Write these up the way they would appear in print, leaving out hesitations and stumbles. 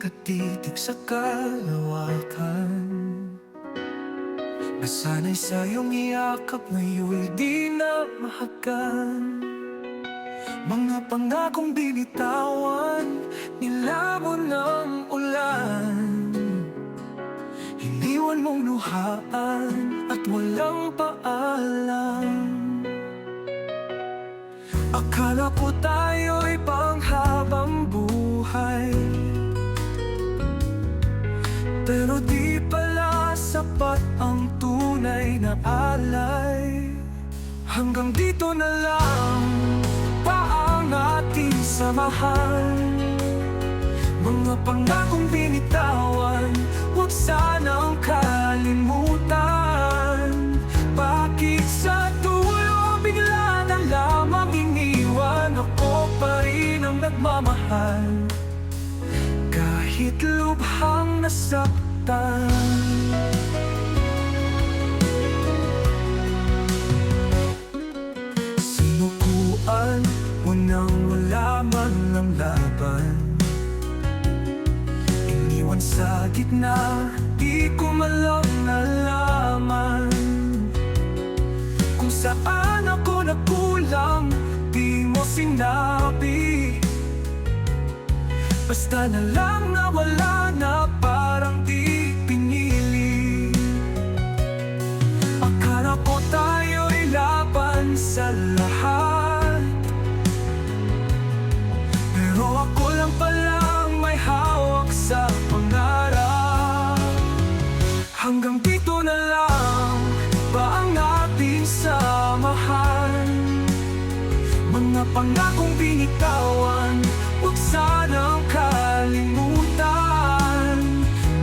nakatitig sa kalawakan. Nasanay sa iyong iyakap, ngayon'y di na mahagan. Mga pangakong binitawan, nilabon ng ulan. Iniwan mong luhaan at walang paalam. Akala ko tayo'y panghabang buhay, pero di pala sapat ang tunay na alay. Hanggang dito na lang pa ang ating samahan. Mga pangakong binitawan, huwag sanang kalimutan. Bakit sa dulo bigla na lamang iniwan? Ako pa rin ang nagmamahal, kahit lubhang nasaktan. Sinukuan mo nang wala man ng laban. Iniwan sa gitna, di ko malang nalaman kung saan ako nagkulang. Di mo sinabi, basta na lang nawala na parang di pinili. Akala ko tayo'y laban sa lahat, pero ako lang palang may hawak sa pangarap. Hanggang dito na lang ba ang ating samahan? Mga pangakong binitawan, huwag sanang kalimutan.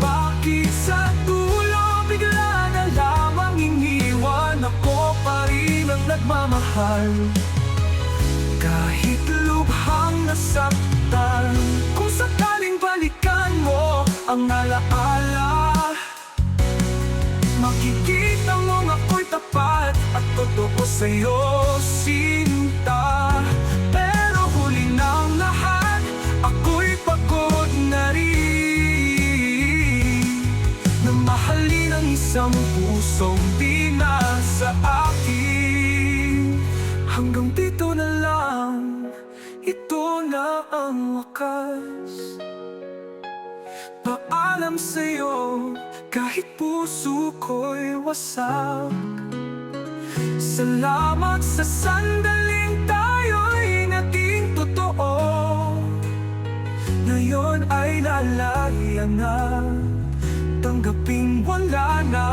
Bakit sa dulo bigla na lamang iniwan? Ako pa rin ang nagmamahal, kahit lubhang nasaktan. Kung sakaling balikan mo ang alaala, makikita mong ako'y tapat at totoo sa'yo, sinta. Pero huli ng lahat, ako'y pagod na rin na mahalin ang isang pusong di nasa akin. Hanggang dito na lang, ito na ang wakas. Paalam sa'yo, kahit puso ko'y wasak. Salamat sa sandaling tayo'y naging totoo. Ngayon ay lalaya na, tanggaping wala na.